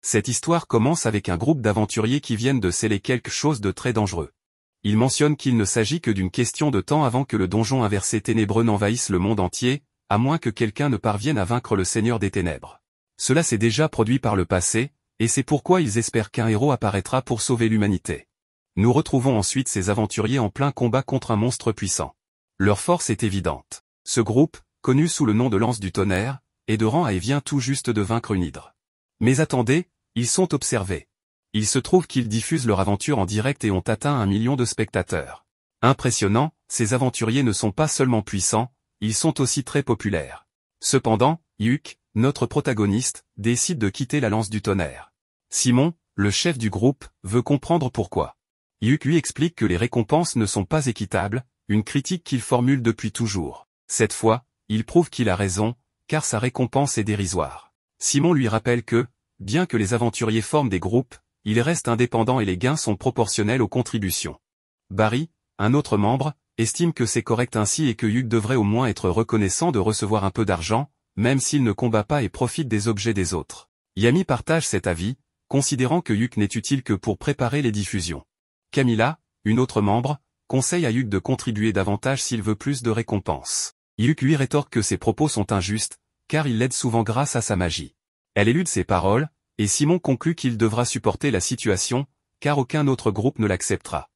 Cette histoire commence avec un groupe d'aventuriers qui viennent de sceller quelque chose de très dangereux. Ils mentionnent qu'il ne s'agit que d'une question de temps avant que le donjon inversé ténébreux n'envahisse le monde entier, à moins que quelqu'un ne parvienne à vaincre le Seigneur des Ténèbres. Cela s'est déjà produit par le passé, et c'est pourquoi ils espèrent qu'un héros apparaîtra pour sauver l'humanité. Nous retrouvons ensuite ces aventuriers en plein combat contre un monstre puissant. Leur force est évidente. Ce groupe, connu sous le nom de Lance du Tonnerre, est de rang A et vient tout juste de vaincre une hydre. Mais attendez, ils sont observés. Il se trouve qu'ils diffusent leur aventure en direct et ont atteint 1 million de spectateurs. Impressionnant, ces aventuriers ne sont pas seulement puissants, ils sont aussi très populaires. Cependant, Yuk, notre protagoniste, décide de quitter la Lance du Tonnerre. Simon, le chef du groupe, veut comprendre pourquoi. Yuk lui explique que les récompenses ne sont pas équitables, une critique qu'il formule depuis toujours. Cette fois, il prouve qu'il a raison, car sa récompense est dérisoire. Simon lui rappelle que, bien que les aventuriers forment des groupes, ils restent indépendants et les gains sont proportionnels aux contributions. Barry, un autre membre, estime que c'est correct ainsi et que Yuk devrait au moins être reconnaissant de recevoir un peu d'argent, même s'il ne combat pas et profite des objets des autres. Yami partage cet avis, considérant que Yuk n'est utile que pour préparer les diffusions. Camilla, une autre membre, conseille à Yuk de contribuer davantage s'il veut plus de récompenses. Yuk lui rétorque que ses propos sont injustes, car il l'aide souvent grâce à sa magie. Elle élude ses paroles, et Simon conclut qu'il devra supporter la situation, car aucun autre groupe ne l'acceptera.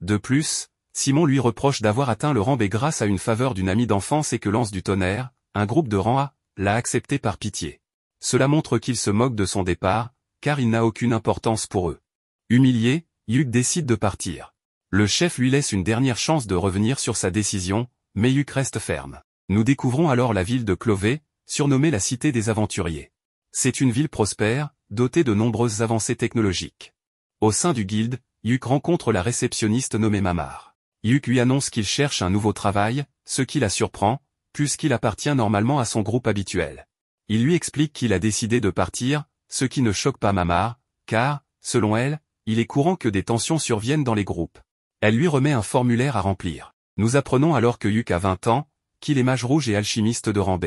De plus, Simon lui reproche d'avoir atteint le rang B grâce à une faveur d'une amie d'enfance et que Lance du Tonnerre, un groupe de rang A, l'a accepté par pitié. Cela montre qu'il se moque de son départ, car il n'a aucune importance pour eux. Humilié, Yuk décide de partir. Le chef lui laisse une dernière chance de revenir sur sa décision, mais Yuk reste ferme. Nous découvrons alors la ville de Clovey, surnommée la Cité des Aventuriers. C'est une ville prospère, dotée de nombreuses avancées technologiques. Au sein du guilde, Yuk rencontre la réceptionniste nommée Mamar. Yuk lui annonce qu'il cherche un nouveau travail, ce qui la surprend, puisqu'il appartient normalement à son groupe habituel. Il lui explique qu'il a décidé de partir, ce qui ne choque pas Mamar, car, selon elle, il est courant que des tensions surviennent dans les groupes. Elle lui remet un formulaire à remplir. Nous apprenons alors que Yuk a 20 ans, qu'il est mage rouge et alchimiste de rang B.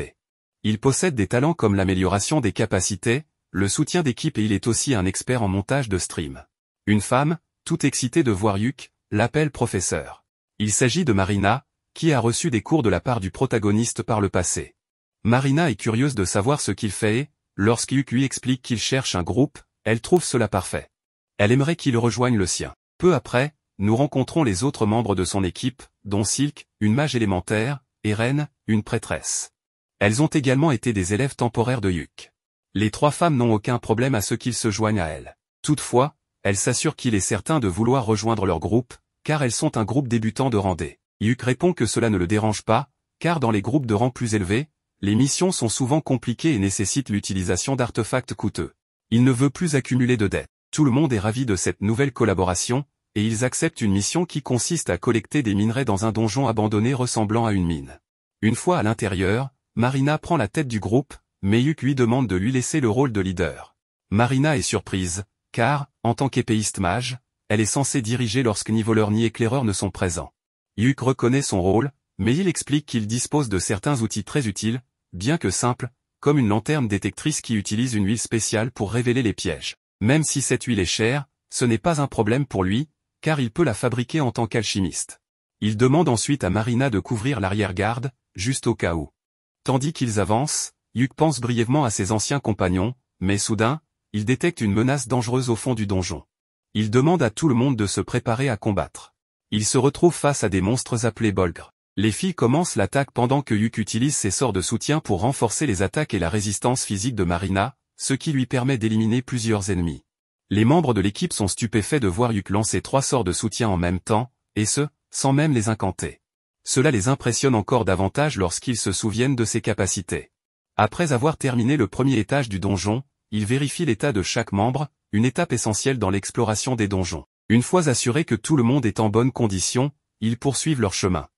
Il possède des talents comme l'amélioration des capacités, le soutien d'équipe et il est aussi un expert en montage de stream. Une femme, toute excitée de voir Yuk, l'appelle professeur. Il s'agit de Marina, qui a reçu des cours de la part du protagoniste par le passé. Marina est curieuse de savoir ce qu'il fait et, lorsque Yuk lui explique qu'il cherche un groupe, elle trouve cela parfait. Elle aimerait qu'il rejoigne le sien. Peu après, nous rencontrons les autres membres de son équipe, dont Silk, une mage élémentaire, et Ren, une prêtresse. Elles ont également été des élèves temporaires de Yuk. Les 3 femmes n'ont aucun problème à ce qu'il se joigne à elles. Toutefois, elles s'assurent qu'il est certain de vouloir rejoindre leur groupe, car elles sont un groupe débutant de rang D. Yuk répond que cela ne le dérange pas, car dans les groupes de rang plus élevés, les missions sont souvent compliquées et nécessitent l'utilisation d'artefacts coûteux. Il ne veut plus accumuler de dettes. Tout le monde est ravi de cette nouvelle collaboration, et ils acceptent une mission qui consiste à collecter des minerais dans un donjon abandonné ressemblant à une mine. Une fois à l'intérieur, Marina prend la tête du groupe, mais Yuk lui demande de lui laisser le rôle de leader. Marina est surprise, car, en tant qu'épéiste mage, elle est censée diriger lorsque ni voleur ni éclaireur ne sont présents. Yuk reconnaît son rôle, mais il explique qu'il dispose de certains outils très utiles, bien que simples, comme une lanterne détectrice qui utilise une huile spéciale pour révéler les pièges. Même si cette huile est chère, ce n'est pas un problème pour lui, car il peut la fabriquer en tant qu'alchimiste. Il demande ensuite à Marina de couvrir l'arrière-garde, juste au cas où. Tandis qu'ils avancent, Yuk pense brièvement à ses anciens compagnons, mais soudain, il détecte une menace dangereuse au fond du donjon. Il demande à tout le monde de se préparer à combattre. Il se retrouve face à des monstres appelés Bolgres. Les filles commencent l'attaque pendant que Yuk utilise ses sorts de soutien pour renforcer les attaques et la résistance physique de Marina, ce qui lui permet d'éliminer plusieurs ennemis. Les membres de l'équipe sont stupéfaits de voir Yuk lancer 3 sorts de soutien en même temps, et ce, sans même les incanter. Cela les impressionne encore davantage lorsqu'ils se souviennent de ses capacités. Après avoir terminé le premier étage du donjon, ils vérifient l'état de chaque membre, une étape essentielle dans l'exploration des donjons. Une fois assurés que tout le monde est en bonne condition, ils poursuivent leur chemin.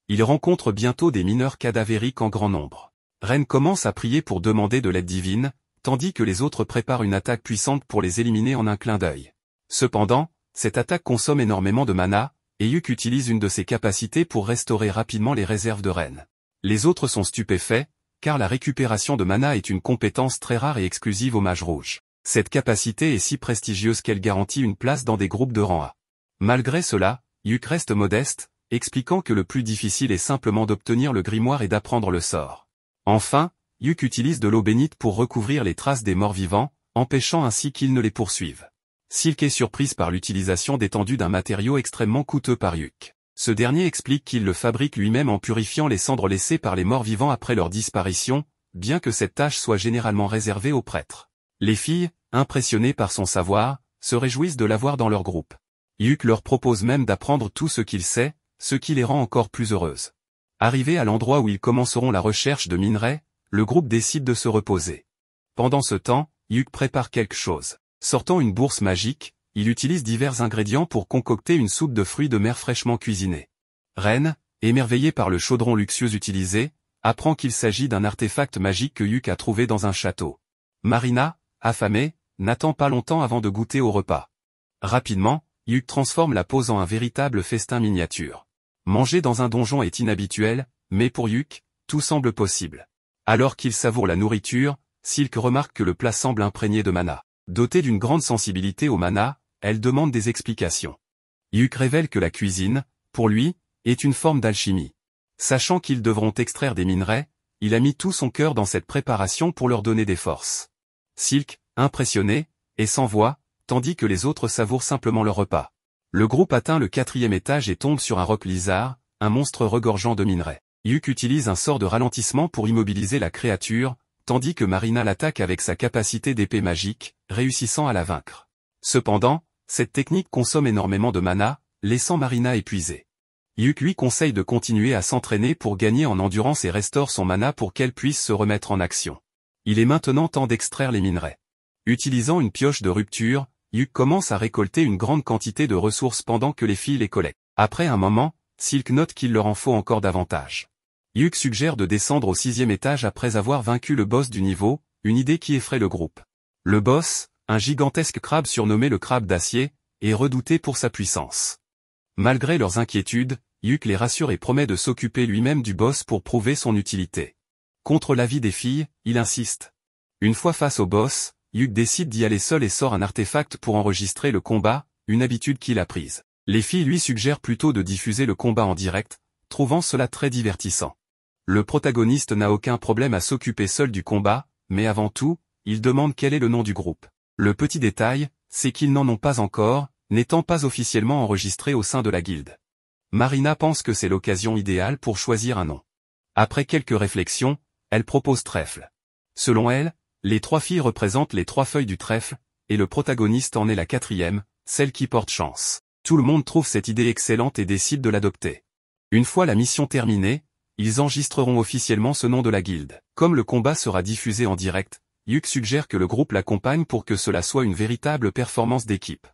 Ils rencontrent bientôt des mineurs cadavériques en grand nombre. Ren commence à prier pour demander de l'aide divine, tandis que les autres préparent une attaque puissante pour les éliminer en un clin d'œil. Cependant, cette attaque consomme énormément de mana, et Yuk utilise une de ses capacités pour restaurer rapidement les réserves de Ren. Les autres sont stupéfaits, car la récupération de mana est une compétence très rare et exclusive aux mages rouges. Cette capacité est si prestigieuse qu'elle garantit une place dans des groupes de rang A. Malgré cela, Yuk reste modeste, expliquant que le plus difficile est simplement d'obtenir le grimoire et d'apprendre le sort. Enfin, Yuk utilise de l'eau bénite pour recouvrir les traces des morts vivants, empêchant ainsi qu'ils ne les poursuivent. Silk est surprise par l'utilisation d'étendues d'un matériau extrêmement coûteux par Yuk. Ce dernier explique qu'il le fabrique lui-même en purifiant les cendres laissées par les morts vivants après leur disparition, bien que cette tâche soit généralement réservée aux prêtres. Les filles, impressionnées par son savoir, se réjouissent de l'avoir dans leur groupe. Yuk leur propose même d'apprendre tout ce qu'il sait, ce qui les rend encore plus heureuses. Arrivés à l'endroit où ils commenceront la recherche de minerais, le groupe décide de se reposer. Pendant ce temps, Yuk prépare quelque chose. Sortant une bourse magique, il utilise divers ingrédients pour concocter une soupe de fruits de mer fraîchement cuisinée. Ren, émerveillé par le chaudron luxueux utilisé, apprend qu'il s'agit d'un artefact magique que Yuk a trouvé dans un château. Marina, affamée, n'attend pas longtemps avant de goûter au repas. Rapidement, Yuk transforme la pose en un véritable festin miniature. Manger dans un donjon est inhabituel, mais pour Yuk, tout semble possible. Alors qu'il savoure la nourriture, Silk remarque que le plat semble imprégné de mana. Dotée d'une grande sensibilité au mana, elle demande des explications. Yuk révèle que la cuisine, pour lui, est une forme d'alchimie. Sachant qu'ils devront extraire des minerais, il a mis tout son cœur dans cette préparation pour leur donner des forces. Silk, impressionné, est sans voix, tandis que les autres savourent simplement leur repas. Le groupe atteint le 4e étage et tombe sur un roc lizard, un monstre regorgeant de minerais. Yuk utilise un sort de ralentissement pour immobiliser la créature, tandis que Marina l'attaque avec sa capacité d'épée magique, réussissant à la vaincre. Cependant, cette technique consomme énormément de mana, laissant Marina épuisée. Yuk lui conseille de continuer à s'entraîner pour gagner en endurance et restaure son mana pour qu'elle puisse se remettre en action. Il est maintenant temps d'extraire les minerais. Utilisant une pioche de rupture, Yuk commence à récolter une grande quantité de ressources pendant que les filles les collectent. Après un moment, Silk note qu'il leur en faut encore davantage. Yuk suggère de descendre au 6e étage après avoir vaincu le boss du niveau, une idée qui effraie le groupe. Le boss, un gigantesque crabe surnommé le crabe d'acier, est redouté pour sa puissance. Malgré leurs inquiétudes, Yuk les rassure et promet de s'occuper lui-même du boss pour prouver son utilité. Contre l'avis des filles, il insiste. Une fois face au boss, Yuk décide d'y aller seul et sort un artefact pour enregistrer le combat, une habitude qu'il a prise. Les filles lui suggèrent plutôt de diffuser le combat en direct, trouvant cela très divertissant. Le protagoniste n'a aucun problème à s'occuper seul du combat, mais avant tout, il demande quel est le nom du groupe. Le petit détail, c'est qu'ils n'en ont pas encore, n'étant pas officiellement enregistrés au sein de la guilde. Marina pense que c'est l'occasion idéale pour choisir un nom. Après quelques réflexions, elle propose trèfle. Selon elle, les 3 filles représentent les 3 feuilles du trèfle, et le protagoniste en est la 4e, celle qui porte chance. Tout le monde trouve cette idée excellente et décide de l'adopter. Une fois la mission terminée, ils enregistreront officiellement ce nom de la guilde. Comme le combat sera diffusé en direct, Yuk suggère que le groupe l'accompagne pour que cela soit une véritable performance d'équipe.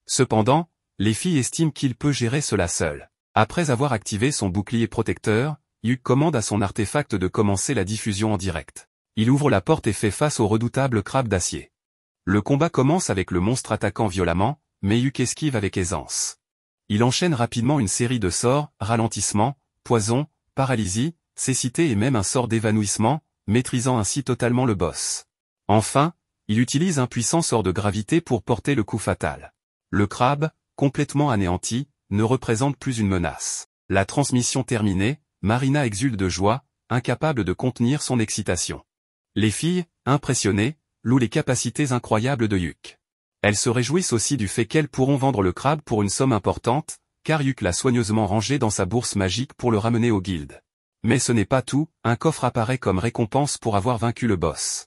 Cependant, les filles estiment qu'il peut gérer cela seul. Après avoir activé son bouclier protecteur, Yuk commande à son artefact de commencer la diffusion en direct. Il ouvre la porte et fait face au redoutable crabe d'acier. Le combat commence avec le monstre attaquant violemment, mais Yuk esquive avec aisance. Il enchaîne rapidement une série de sorts, ralentissement, poison, paralysie, cécité et même un sort d'évanouissement, maîtrisant ainsi totalement le boss. Enfin, il utilise un puissant sort de gravité pour porter le coup fatal. Le crabe, complètement anéanti, ne représente plus une menace. La transmission terminée, Marina exulte de joie, incapable de contenir son excitation. Les filles, impressionnées, louent les capacités incroyables de Yuk. Elles se réjouissent aussi du fait qu'elles pourront vendre le crabe pour une somme importante, car Yuk l'a soigneusement rangé dans sa bourse magique pour le ramener aux guildes. Mais ce n'est pas tout, un coffre apparaît comme récompense pour avoir vaincu le boss.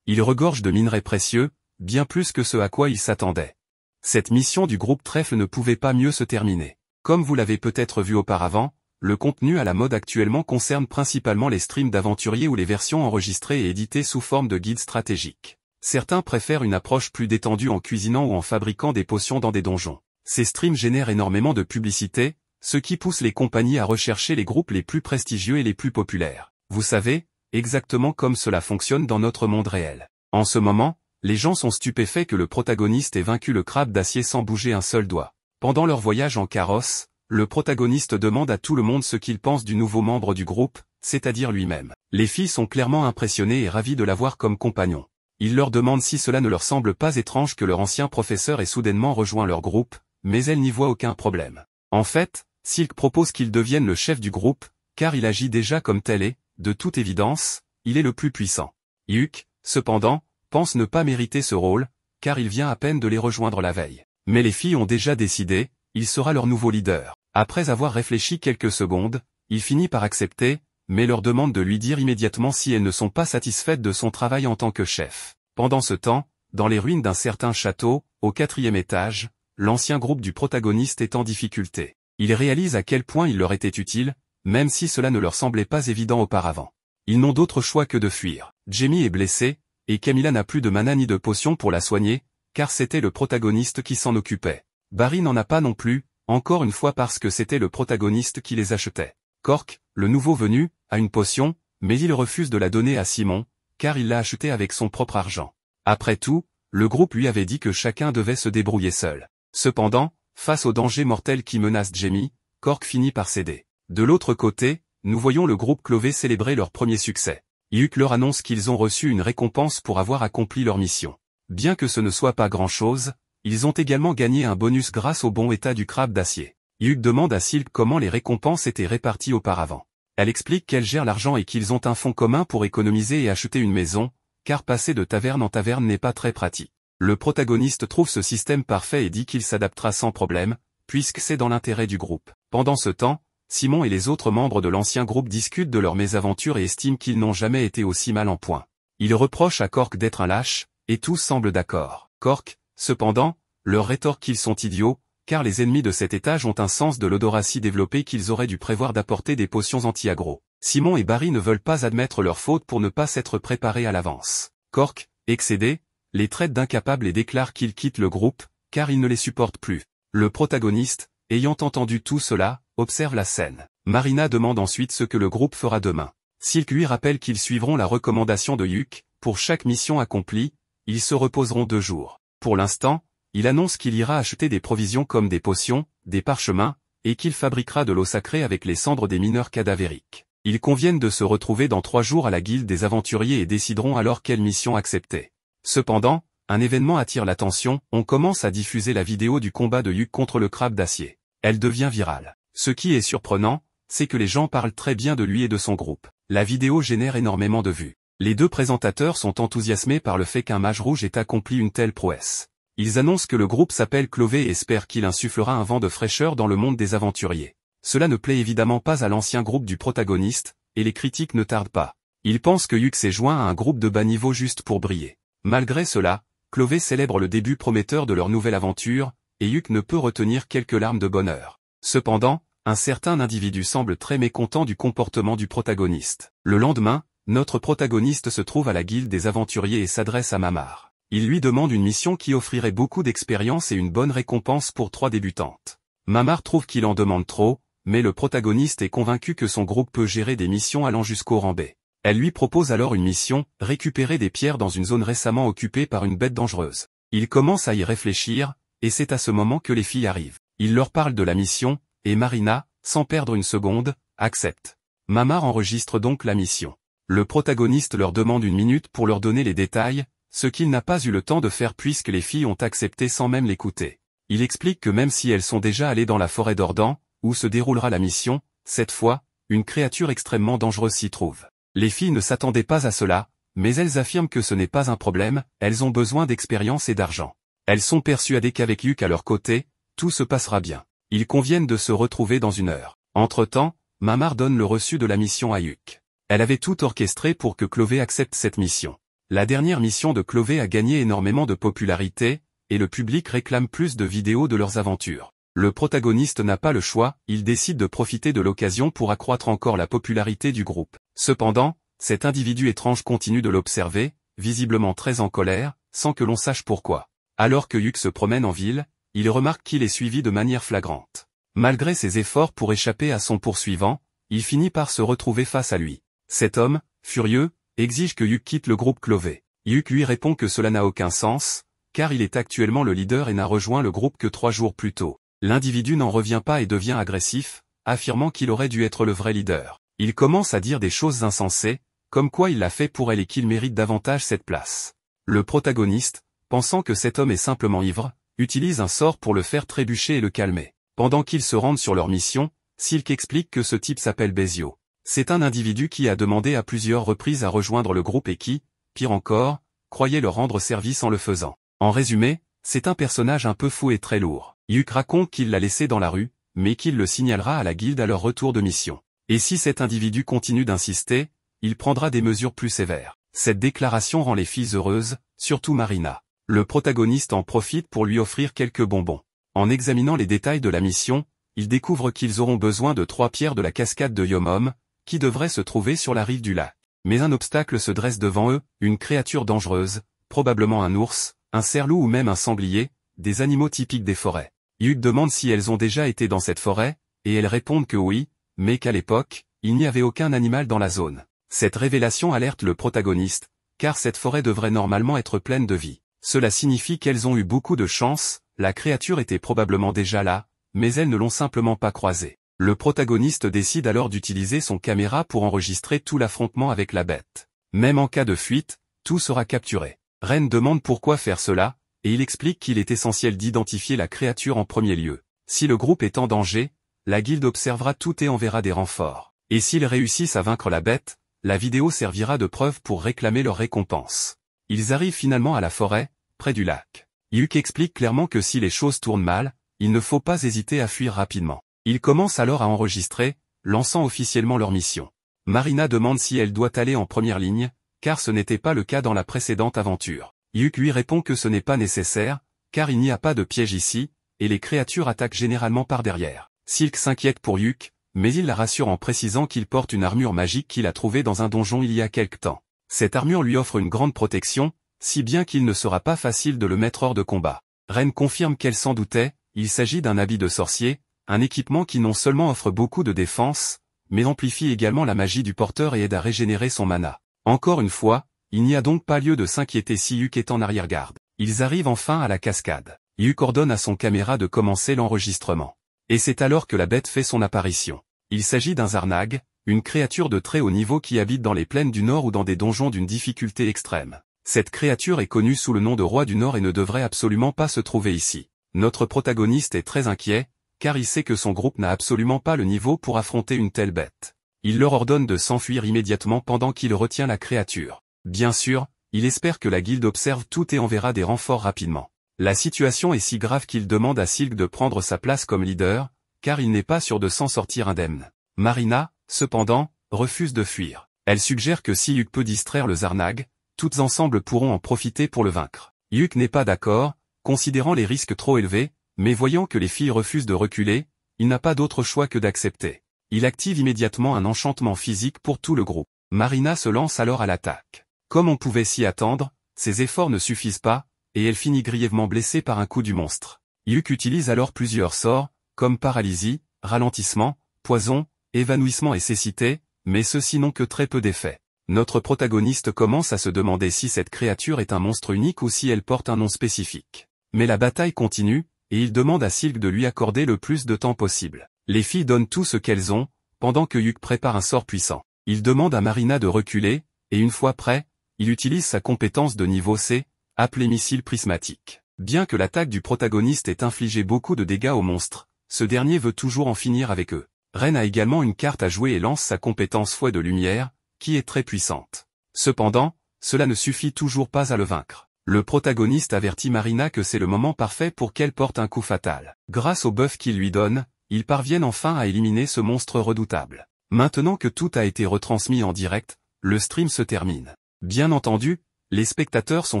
Il regorge de minerais précieux, bien plus que ce à quoi il s'attendait. Cette mission du groupe Trèfle ne pouvait pas mieux se terminer. Comme vous l'avez peut-être vu auparavant, le contenu à la mode actuellement concerne principalement les streams d'aventuriers ou les versions enregistrées et éditées sous forme de guides stratégiques. Certains préfèrent une approche plus détendue en cuisinant ou en fabriquant des potions dans des donjons. Ces streams génèrent énormément de publicité, ce qui pousse les compagnies à rechercher les groupes les plus prestigieux et les plus populaires. Vous savez, exactement comme cela fonctionne dans notre monde réel. En ce moment, les gens sont stupéfaits que le protagoniste ait vaincu le crabe d'acier sans bouger un seul doigt. Pendant leur voyage en carrosse, le protagoniste demande à tout le monde ce qu'il pense du nouveau membre du groupe, c'est-à-dire lui-même. Les filles sont clairement impressionnées et ravies de l'avoir comme compagnon. Il leur demande si cela ne leur semble pas étrange que leur ancien professeur ait soudainement rejoint leur groupe, mais elle n'y voit aucun problème. En fait, Silk propose qu'il devienne le chef du groupe, car il agit déjà comme tel et, de toute évidence, il est le plus puissant. Hyuk, cependant, pense ne pas mériter ce rôle, car il vient à peine de les rejoindre la veille. Mais les filles ont déjà décidé, il sera leur nouveau leader. Après avoir réfléchi quelques secondes, il finit par accepter, mais leur demande de lui dire immédiatement si elles ne sont pas satisfaites de son travail en tant que chef. Pendant ce temps, dans les ruines d'un certain château, au 4e étage, l'ancien groupe du protagoniste est en difficulté. Ils réalisent à quel point il leur était utile, même si cela ne leur semblait pas évident auparavant. Ils n'ont d'autre choix que de fuir. Jamie est blessée, et Camilla n'a plus de mana ni de potion pour la soigner, car c'était le protagoniste qui s'en occupait. Barry n'en a pas non plus, encore une fois parce que c'était le protagoniste qui les achetait. Cork, le nouveau venu, a une potion, mais il refuse de la donner à Simon, car il l'a achetée avec son propre argent. Après tout, le groupe lui avait dit que chacun devait se débrouiller seul. Cependant, face au danger mortel qui menace Jamie, Cork finit par céder. De l'autre côté, nous voyons le groupe Clové célébrer leur premier succès. Hyuk leur annonce qu'ils ont reçu une récompense pour avoir accompli leur mission. Bien que ce ne soit pas grand-chose, ils ont également gagné un bonus grâce au bon état du crabe d'acier. Hyuk demande à Silk comment les récompenses étaient réparties auparavant. Elle explique qu'elle gère l'argent et qu'ils ont un fonds commun pour économiser et acheter une maison, car passer de taverne en taverne n'est pas très pratique. Le protagoniste trouve ce système parfait et dit qu'il s'adaptera sans problème, puisque c'est dans l'intérêt du groupe. Pendant ce temps, Simon et les autres membres de l'ancien groupe discutent de leurs mésaventures et estiment qu'ils n'ont jamais été aussi mal en point. Ils reprochent à Cork d'être un lâche, et tous semblent d'accord. Cork, cependant, leur rétorque qu'ils sont idiots, car les ennemis de cet étage ont un sens de l'odorat si développé qu'ils auraient dû prévoir d'apporter des potions anti-aggro. Simon et Barry ne veulent pas admettre leur faute pour ne pas s'être préparés à l'avance. Cork, excédé, les traite d'incapables et déclare qu'ils quittent le groupe, car ils ne les supportent plus. Le protagoniste, ayant entendu tout cela, observe la scène. Marina demande ensuite ce que le groupe fera demain. Silk lui rappelle qu'ils suivront la recommandation de Hyuk, pour chaque mission accomplie, ils se reposeront 2 jours. Pour l'instant, il annonce qu'il ira acheter des provisions comme des potions, des parchemins, et qu'il fabriquera de l'eau sacrée avec les cendres des mineurs cadavériques. Ils conviennent de se retrouver dans 3 jours à la guilde des aventuriers et décideront alors quelle mission accepter. Cependant, un événement attire l'attention, on commence à diffuser la vidéo du combat de Hyuk contre le crabe d'acier. Elle devient virale. Ce qui est surprenant, c'est que les gens parlent très bien de lui et de son groupe. La vidéo génère énormément de vues. Les 2 présentateurs sont enthousiasmés par le fait qu'un mage rouge ait accompli une telle prouesse. Ils annoncent que le groupe s'appelle Clové et espèrent qu'il insufflera un vent de fraîcheur dans le monde des aventuriers. Cela ne plaît évidemment pas à l'ancien groupe du protagoniste, et les critiques ne tardent pas. Ils pensent que Hyuk s'est joint à un groupe de bas niveau juste pour briller. Malgré cela, Clové célèbre le début prometteur de leur nouvelle aventure, et Hyuk ne peut retenir quelques larmes de bonheur. Cependant, un certain individu semble très mécontent du comportement du protagoniste. Le lendemain, notre protagoniste se trouve à la guilde des aventuriers et s'adresse à Mamar. Il lui demande une mission qui offrirait beaucoup d'expérience et une bonne récompense pour 3 débutantes. Mamar trouve qu'il en demande trop, mais le protagoniste est convaincu que son groupe peut gérer des missions allant jusqu'au rang B. Elle lui propose alors une mission, récupérer des pierres dans une zone récemment occupée par une bête dangereuse. Il commence à y réfléchir, et c'est à ce moment que les filles arrivent. Il leur parle de la mission, et Marina, sans perdre une seconde, accepte. Mamar enregistre donc la mission. Le protagoniste leur demande 1 minute pour leur donner les détails, ce qu'il n'a pas eu le temps de faire puisque les filles ont accepté sans même l'écouter. Il explique que même si elles sont déjà allées dans la forêt d'Ordan, où se déroulera la mission, cette fois, une créature extrêmement dangereuse s'y trouve. Les filles ne s'attendaient pas à cela, mais elles affirment que ce n'est pas un problème, elles ont besoin d'expérience et d'argent. Elles sont persuadées qu'avec Hyuk à leur côté, tout se passera bien. Ils conviennent de se retrouver dans 1 heure. Entre-temps, Mamar donne le reçu de la mission à Hyuk. Elle avait tout orchestré pour que Clové accepte cette mission. La dernière mission de Clové a gagné énormément de popularité, et le public réclame plus de vidéos de leurs aventures. Le protagoniste n'a pas le choix, il décide de profiter de l'occasion pour accroître encore la popularité du groupe. Cependant, cet individu étrange continue de l'observer, visiblement très en colère, sans que l'on sache pourquoi. Alors que Hyuk se promène en ville, il remarque qu'il est suivi de manière flagrante. Malgré ses efforts pour échapper à son poursuivant, il finit par se retrouver face à lui. Cet homme, furieux, exige que Hyuk quitte le groupe Clové. Hyuk lui répond que cela n'a aucun sens, car il est actuellement le leader et n'a rejoint le groupe que 3 jours plus tôt. L'individu n'en revient pas et devient agressif, affirmant qu'il aurait dû être le vrai leader. Il commence à dire des choses insensées, comme quoi il l'a fait pour elle et qu'il mérite davantage cette place. Le protagoniste, pensant que cet homme est simplement ivre, utilise un sort pour le faire trébucher et le calmer. Pendant qu'ils se rendent sur leur mission, Silk explique que ce type s'appelle Bezio. C'est un individu qui a demandé à plusieurs reprises à rejoindre le groupe et qui, pire encore, croyait leur rendre service en le faisant. En résumé, c'est un personnage un peu fou et très lourd. Yuk raconte qu'il l'a laissé dans la rue, mais qu'il le signalera à la guilde à leur retour de mission. Et si cet individu continue d'insister, il prendra des mesures plus sévères. Cette déclaration rend les filles heureuses, surtout Marina. Le protagoniste en profite pour lui offrir quelques bonbons. En examinant les détails de la mission, il découvre qu'ils auront besoin de 3 pierres de la cascade de Yomom, qui devrait se trouver sur la rive du lac. Mais un obstacle se dresse devant eux, une créature dangereuse, probablement un ours, un cerf-loup ou même un sanglier, des animaux typiques des forêts. Yuk demande si elles ont déjà été dans cette forêt, et elles répondent que oui, mais qu'à l'époque, il n'y avait aucun animal dans la zone. Cette révélation alerte le protagoniste, car cette forêt devrait normalement être pleine de vie. Cela signifie qu'elles ont eu beaucoup de chance, la créature était probablement déjà là, mais elles ne l'ont simplement pas croisée. Le protagoniste décide alors d'utiliser son caméra pour enregistrer tout l'affrontement avec la bête. Même en cas de fuite, tout sera capturé. Ren demande pourquoi faire cela, et il explique qu'il est essentiel d'identifier la créature en premier lieu. Si le groupe est en danger, la guilde observera tout et enverra des renforts. Et s'ils réussissent à vaincre la bête, la vidéo servira de preuve pour réclamer leur récompense. Ils arrivent finalement à la forêt, près du lac. Yuk explique clairement que si les choses tournent mal, il ne faut pas hésiter à fuir rapidement. Ils commencent alors à enregistrer, lançant officiellement leur mission. Marina demande si elle doit aller en première ligne, car ce n'était pas le cas dans la précédente aventure. Yuk lui répond que ce n'est pas nécessaire, car il n'y a pas de piège ici, et les créatures attaquent généralement par derrière. Silk s'inquiète pour Yuk, mais il la rassure en précisant qu'il porte une armure magique qu'il a trouvée dans un donjon il y a quelque temps. Cette armure lui offre une grande protection, si bien qu'il ne sera pas facile de le mettre hors de combat. Ren confirme qu'elle s'en doutait, il s'agit d'un habit de sorcier, un équipement qui non seulement offre beaucoup de défense, mais amplifie également la magie du porteur et aide à régénérer son mana. Encore une fois, il n'y a donc pas lieu de s'inquiéter si Yuk est en arrière-garde. Ils arrivent enfin à la cascade. Yuk ordonne à son caméra de commencer l'enregistrement. Et c'est alors que la bête fait son apparition. Il s'agit d'un Zarnag, une créature de très haut niveau qui habite dans les plaines du Nord ou dans des donjons d'une difficulté extrême. Cette créature est connue sous le nom de Roi du Nord et ne devrait absolument pas se trouver ici. Notre protagoniste est très inquiet, car il sait que son groupe n'a absolument pas le niveau pour affronter une telle bête. Il leur ordonne de s'enfuir immédiatement pendant qu'il retient la créature. Bien sûr, il espère que la guilde observe tout et enverra des renforts rapidement. La situation est si grave qu'il demande à Silk de prendre sa place comme leader, car il n'est pas sûr de s'en sortir indemne. Marina, cependant, refuse de fuir. Elle suggère que si Yuk peut distraire le Zarnag, toutes ensemble pourront en profiter pour le vaincre. Yuk n'est pas d'accord, considérant les risques trop élevés, mais voyant que les filles refusent de reculer, il n'a pas d'autre choix que d'accepter. Il active immédiatement un enchantement physique pour tout le groupe. Marina se lance alors à l'attaque. Comme on pouvait s'y attendre, ses efforts ne suffisent pas, et elle finit grièvement blessée par un coup du monstre. Yuk utilise alors plusieurs sorts, comme paralysie, ralentissement, poison, évanouissement et cécité, mais ceux-ci n'ont que très peu d'effet. Notre protagoniste commence à se demander si cette créature est un monstre unique ou si elle porte un nom spécifique. Mais la bataille continue, et il demande à Silk de lui accorder le plus de temps possible. Les filles donnent tout ce qu'elles ont, pendant que Yuk prépare un sort puissant. Il demande à Marina de reculer, et une fois prêt, il utilise sa compétence de niveau C, appelée missile prismatique. Bien que l'attaque du protagoniste ait infligé beaucoup de dégâts au monstre, ce dernier veut toujours en finir avec eux. Ren a également une carte à jouer et lance sa compétence fouet de lumière, qui est très puissante. Cependant, cela ne suffit toujours pas à le vaincre. Le protagoniste avertit Marina que c'est le moment parfait pour qu'elle porte un coup fatal. Grâce au buff qu'il lui donne, ils parviennent enfin à éliminer ce monstre redoutable. Maintenant que tout a été retransmis en direct, le stream se termine. Bien entendu, les spectateurs sont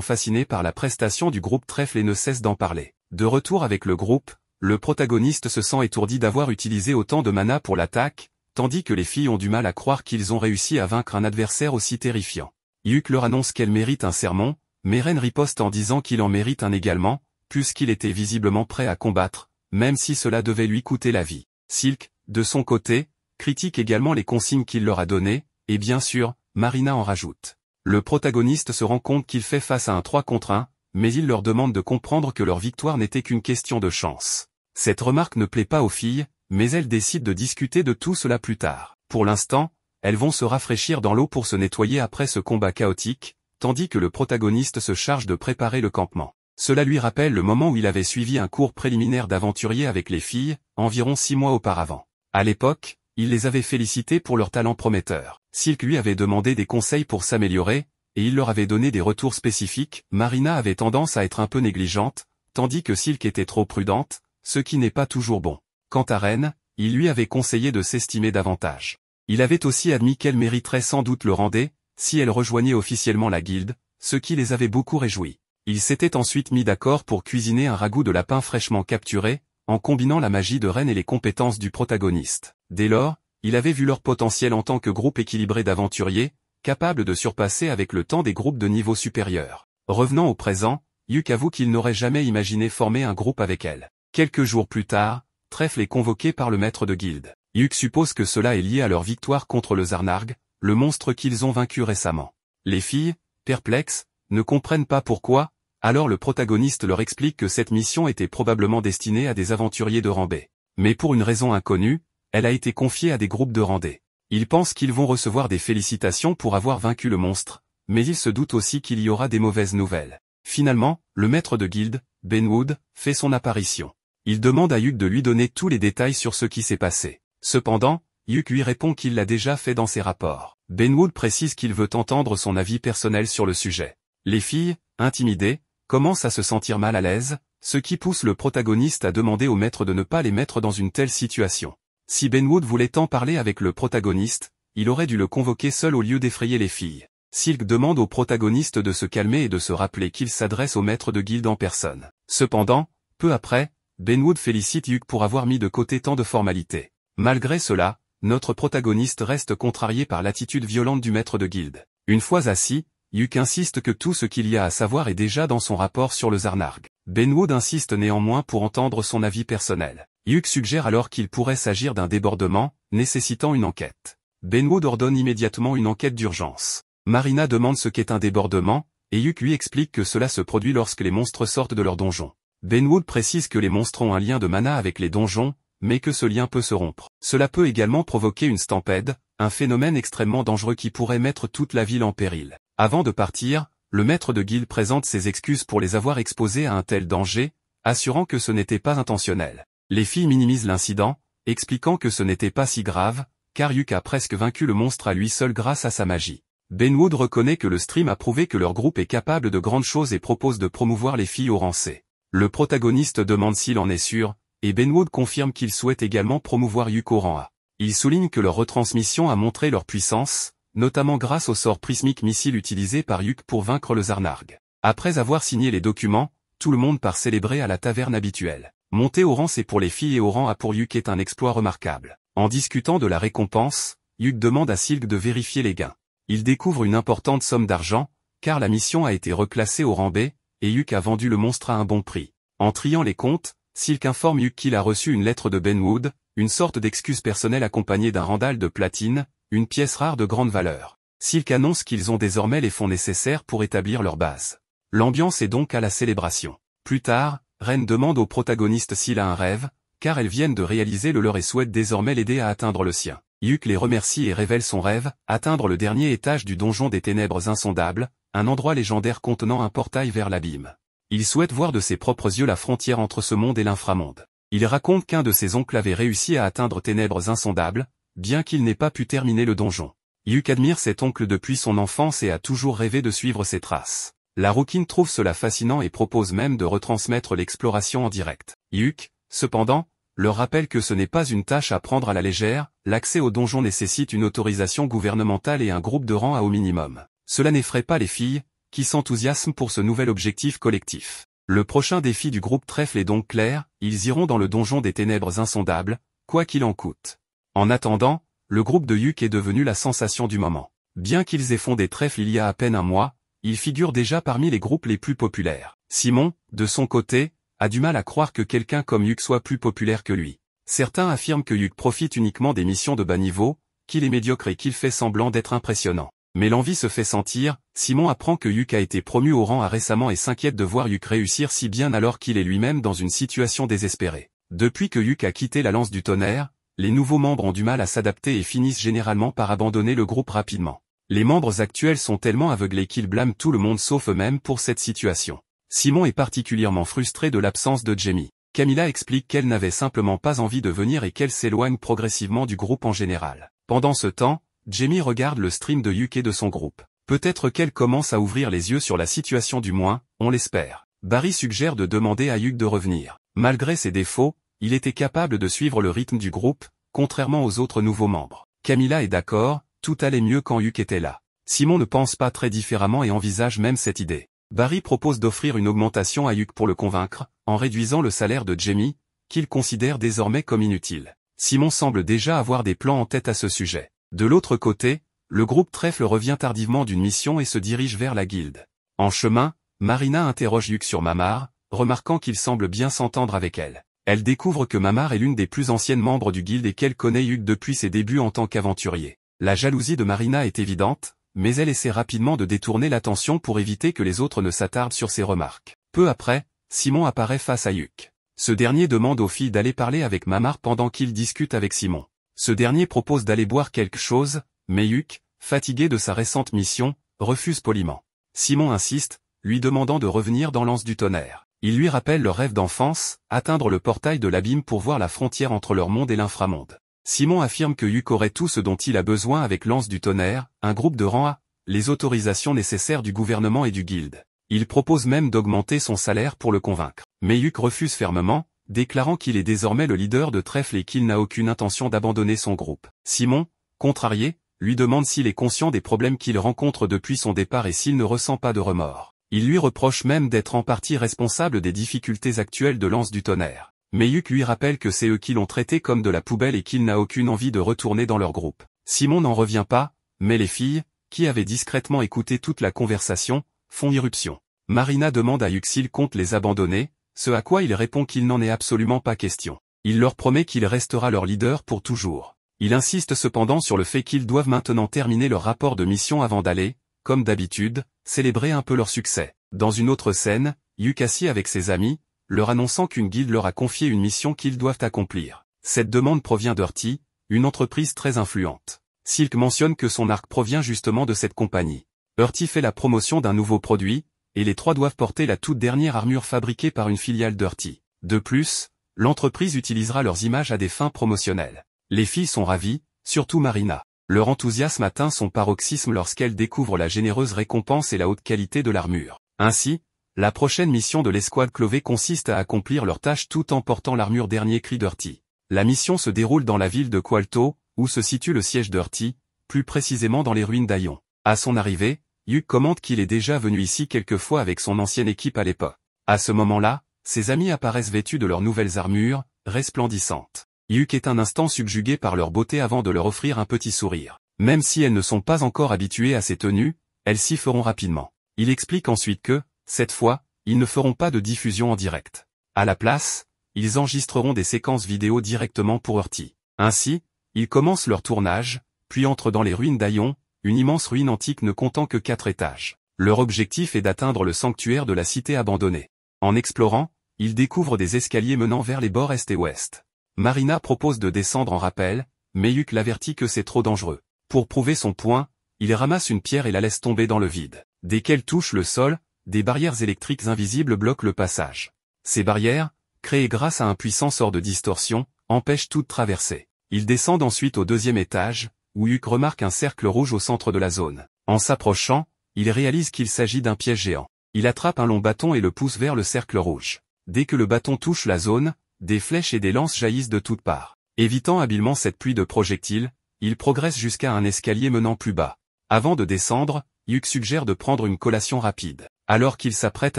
fascinés par la prestation du groupe Trèfle et ne cessent d'en parler. De retour avec le groupe, le protagoniste se sent étourdi d'avoir utilisé autant de mana pour l'attaque, tandis que les filles ont du mal à croire qu'ils ont réussi à vaincre un adversaire aussi terrifiant. Yuk leur annonce qu'elle mérite un sermon, mais Ren riposte en disant qu'il en mérite un également, puisqu'il était visiblement prêt à combattre, même si cela devait lui coûter la vie. Silk, de son côté, critique également les consignes qu'il leur a données, et bien sûr, Marina en rajoute. Le protagoniste se rend compte qu'il fait face à un 3 contre 1, mais il leur demande de comprendre que leur victoire n'était qu'une question de chance. Cette remarque ne plaît pas aux filles, mais elles décident de discuter de tout cela plus tard. Pour l'instant, elles vont se rafraîchir dans l'eau pour se nettoyer après ce combat chaotique, tandis que le protagoniste se charge de préparer le campement. Cela lui rappelle le moment où il avait suivi un cours préliminaire d'aventurier avec les filles, environ 6 mois auparavant. À l'époque, il les avait félicités pour leur talent prometteur. Silk lui avait demandé des conseils pour s'améliorer, et il leur avait donné des retours spécifiques. Marina avait tendance à être un peu négligente, tandis que Silk était trop prudente, ce qui n'est pas toujours bon. Quant à Ren, il lui avait conseillé de s'estimer davantage. Il avait aussi admis qu'elle mériterait sans doute le rendez, si elle rejoignait officiellement la guilde, ce qui les avait beaucoup réjouis. Ils s'étaient ensuite mis d'accord pour cuisiner un ragoût de lapin fraîchement capturé, en combinant la magie de Ren et les compétences du protagoniste. Dès lors, il avait vu leur potentiel en tant que groupe équilibré d'aventuriers, capable de surpasser avec le temps des groupes de niveau supérieur. Revenant au présent, Yuk avoue qu'il n'aurait jamais imaginé former un groupe avec elle. Quelques jours plus tard, Trèfle est convoqué par le maître de guilde. Yuk suppose que cela est lié à leur victoire contre le Zarnarg, le monstre qu'ils ont vaincu récemment. Les filles, perplexes, ne comprennent pas pourquoi, alors le protagoniste leur explique que cette mission était probablement destinée à des aventuriers de rang B. Mais pour une raison inconnue, elle a été confiée à des groupes de rang D. Ils pensent qu'ils vont recevoir des félicitations pour avoir vaincu le monstre, mais ils se doutent aussi qu'il y aura des mauvaises nouvelles. Finalement, le maître de guilde, Benwood, fait son apparition. Il demande à Yuk de lui donner tous les détails sur ce qui s'est passé. Cependant, Yuk lui répond qu'il l'a déjà fait dans ses rapports. Benwood précise qu'il veut entendre son avis personnel sur le sujet. Les filles, intimidées, commencent à se sentir mal à l'aise, ce qui pousse le protagoniste à demander au maître de ne pas les mettre dans une telle situation. Si Benwood voulait tant parler avec le protagoniste, il aurait dû le convoquer seul au lieu d'effrayer les filles. Silk demande au protagoniste de se calmer et de se rappeler qu'il s'adresse au maître de guilde en personne. Cependant, peu après, Benwood félicite Yuk pour avoir mis de côté tant de formalités. Malgré cela, notre protagoniste reste contrarié par l'attitude violente du maître de guilde. Une fois assis, Yuk insiste que tout ce qu'il y a à savoir est déjà dans son rapport sur le Zarnarg. Benwood insiste néanmoins pour entendre son avis personnel. Yuk suggère alors qu'il pourrait s'agir d'un débordement, nécessitant une enquête. Benwood ordonne immédiatement une enquête d'urgence. Marina demande ce qu'est un débordement, et Yuk lui explique que cela se produit lorsque les monstres sortent de leur donjon. Benwood précise que les monstres ont un lien de mana avec les donjons, mais que ce lien peut se rompre. Cela peut également provoquer une stampede, un phénomène extrêmement dangereux qui pourrait mettre toute la ville en péril. Avant de partir, le maître de guilde présente ses excuses pour les avoir exposés à un tel danger, assurant que ce n'était pas intentionnel. Les filles minimisent l'incident, expliquant que ce n'était pas si grave, car Yuk a presque vaincu le monstre à lui seul grâce à sa magie. Benwood reconnaît que le stream a prouvé que leur groupe est capable de grandes choses et propose de promouvoir les filles au rang C. Le protagoniste demande s'il en est sûr, et Benwood confirme qu'il souhaite également promouvoir Yuk au rang A. Il souligne que leur retransmission a montré leur puissance, notamment grâce au sort prismique missile utilisé par Yuk pour vaincre le Zarnarg. Après avoir signé les documents, tout le monde part célébrer à la taverne habituelle. Monter au rang C pour les filles et au rang A pour Yuk est un exploit remarquable. En discutant de la récompense, Yuk demande à Silk de vérifier les gains. Il découvre une importante somme d'argent, car la mission a été reclassée au rang B, et Yuk a vendu le monstre à un bon prix. En triant les comptes, Silk informe Yuk qu'il a reçu une lettre de Benwood, une sorte d'excuse personnelle accompagnée d'un randal de platine, une pièce rare de grande valeur. Silk annonce qu'ils ont désormais les fonds nécessaires pour établir leur base. L'ambiance est donc à la célébration. Plus tard, Ren demande au protagoniste s'il a un rêve, car elles viennent de réaliser le leur et souhaitent désormais l'aider à atteindre le sien. Yuk les remercie et révèle son rêve, atteindre le dernier étage du donjon des ténèbres insondables, un endroit légendaire contenant un portail vers l'abîme. Il souhaite voir de ses propres yeux la frontière entre ce monde et l'inframonde. Il raconte qu'un de ses oncles avait réussi à atteindre ténèbres insondables, bien qu'il n'ait pas pu terminer le donjon. Yuk admire cet oncle depuis son enfance et a toujours rêvé de suivre ses traces. La rouquine trouve cela fascinant et propose même de retransmettre l'exploration en direct. Yuk, cependant, leur rappelle que ce n'est pas une tâche à prendre à la légère, l'accès au donjon nécessite une autorisation gouvernementale et un groupe de rang A au minimum. Cela n'effraie pas les filles, qui s'enthousiasment pour ce nouvel objectif collectif. Le prochain défi du groupe Trèfle est donc clair, ils iront dans le donjon des ténèbres insondables, quoi qu'il en coûte. En attendant, le groupe de Yuk est devenu la sensation du moment. Bien qu'ils aient fondé Trèfle il y a à peine un mois, ils figurent déjà parmi les groupes les plus populaires. Simon, de son côté, a du mal à croire que quelqu'un comme Yuk soit plus populaire que lui. Certains affirment que Yuk profite uniquement des missions de bas niveau, qu'il est médiocre et qu'il fait semblant d'être impressionnant. Mais l'envie se fait sentir, Simon apprend que Yuk a été promu au rang A récemment et s'inquiète de voir Yuk réussir si bien alors qu'il est lui-même dans une situation désespérée. Depuis que Yuk a quitté la lance du tonnerre, les nouveaux membres ont du mal à s'adapter et finissent généralement par abandonner le groupe rapidement. Les membres actuels sont tellement aveuglés qu'ils blâment tout le monde sauf eux-mêmes pour cette situation. Simon est particulièrement frustré de l'absence de Jamie. Camilla explique qu'elle n'avait simplement pas envie de venir et qu'elle s'éloigne progressivement du groupe en général. Pendant ce temps, Jamie regarde le stream de Yuk et de son groupe. Peut-être qu'elle commence à ouvrir les yeux sur la situation du moins, on l'espère. Barry suggère de demander à Yuk de revenir. Malgré ses défauts, il était capable de suivre le rythme du groupe, contrairement aux autres nouveaux membres. Camilla est d'accord, tout allait mieux quand Yuk était là. Simon ne pense pas très différemment et envisage même cette idée. Barry propose d'offrir une augmentation à Yuk pour le convaincre, en réduisant le salaire de Jamie, qu'il considère désormais comme inutile. Simon semble déjà avoir des plans en tête à ce sujet. De l'autre côté, le groupe Trèfle revient tardivement d'une mission et se dirige vers la guilde. En chemin, Marina interroge Yuk sur Mamar, remarquant qu'il semble bien s'entendre avec elle. Elle découvre que Mamar est l'une des plus anciennes membres du guilde et qu'elle connaît Yuk depuis ses débuts en tant qu'aventurier. La jalousie de Marina est évidente, mais elle essaie rapidement de détourner l'attention pour éviter que les autres ne s'attardent sur ses remarques. Peu après, Simon apparaît face à Yuk. Ce dernier demande aux filles d'aller parler avec Mamar pendant qu'il discute avec Simon. Ce dernier propose d'aller boire quelque chose, mais Yuk, fatigué de sa récente mission, refuse poliment. Simon insiste, lui demandant de revenir dans l'anse du tonnerre. Il lui rappelle leur rêve d'enfance, atteindre le portail de l'abîme pour voir la frontière entre leur monde et l'inframonde. Simon affirme que Yuk aurait tout ce dont il a besoin avec l'anse du tonnerre, un groupe de rang A, les autorisations nécessaires du gouvernement et du guilde. Il propose même d'augmenter son salaire pour le convaincre. Mais Yuk refuse fermement, déclarant qu'il est désormais le leader de Trèfle et qu'il n'a aucune intention d'abandonner son groupe. Simon, contrarié, lui demande s'il est conscient des problèmes qu'il rencontre depuis son départ et s'il ne ressent pas de remords. Il lui reproche même d'être en partie responsable des difficultés actuelles de l'anse du tonnerre. Mais Yuk lui rappelle que c'est eux qui l'ont traité comme de la poubelle et qu'il n'a aucune envie de retourner dans leur groupe. Simon n'en revient pas, mais les filles, qui avaient discrètement écouté toute la conversation, font irruption. Marina demande à Yuk s'il compte les abandonner, ce à quoi il répond qu'il n'en est absolument pas question. Il leur promet qu'il restera leur leader pour toujours. Il insiste cependant sur le fait qu'ils doivent maintenant terminer leur rapport de mission avant d'aller, comme d'habitude, célébrer un peu leur succès. Dans une autre scène, Yuk assis avec ses amis, leur annonçant qu'une guilde leur a confié une mission qu'ils doivent accomplir. Cette demande provient d'Hurty, une entreprise très influente. Silk mentionne que son arc provient justement de cette compagnie. Hurty fait la promotion d'un nouveau produit, et les trois doivent porter la toute dernière armure fabriquée par une filiale d'Hurty. De plus, l'entreprise utilisera leurs images à des fins promotionnelles. Les filles sont ravies, surtout Marina. Leur enthousiasme atteint son paroxysme lorsqu'elle découvre la généreuse récompense et la haute qualité de l'armure. Ainsi, la prochaine mission de l'escouade Clovey consiste à accomplir leur tâche tout en portant l'armure dernier cri d'Hurty. La mission se déroule dans la ville de Qualto, où se situe le siège d'Hurty, plus précisément dans les ruines d'Aion. À son arrivée, Yuk commente qu'il est déjà venu ici quelques fois avec son ancienne équipe à l'époque. À ce moment-là, ses amis apparaissent vêtus de leurs nouvelles armures, resplendissantes. Yuk est un instant subjugué par leur beauté avant de leur offrir un petit sourire. Même si elles ne sont pas encore habituées à ces tenues, elles s'y feront rapidement. Il explique ensuite que, cette fois, ils ne feront pas de diffusion en direct. À la place, ils enregistreront des séquences vidéo directement pour Hurty. Ainsi, ils commencent leur tournage, puis entrent dans les ruines d'Aion, une immense ruine antique ne comptant que 4 étages. Leur objectif est d'atteindre le sanctuaire de la cité abandonnée. En explorant, ils découvrent des escaliers menant vers les bords est et ouest. Marina propose de descendre en rappel, mais Yuk l'avertit que c'est trop dangereux. Pour prouver son point, il ramasse une pierre et la laisse tomber dans le vide. Dès qu'elle touche le sol, des barrières électriques invisibles bloquent le passage. Ces barrières, créées grâce à un puissant sort de distorsion, empêchent toute traversée. Ils descendent ensuite au 2e étage, où Yuk remarque un cercle rouge au centre de la zone. En s'approchant, il réalise qu'il s'agit d'un piège géant. Il attrape un long bâton et le pousse vers le cercle rouge. Dès que le bâton touche la zone, des flèches et des lances jaillissent de toutes parts. Évitant habilement cette pluie de projectiles, il progresse jusqu'à un escalier menant plus bas. Avant de descendre, Yuk suggère de prendre une collation rapide. Alors qu'ils s'apprêtent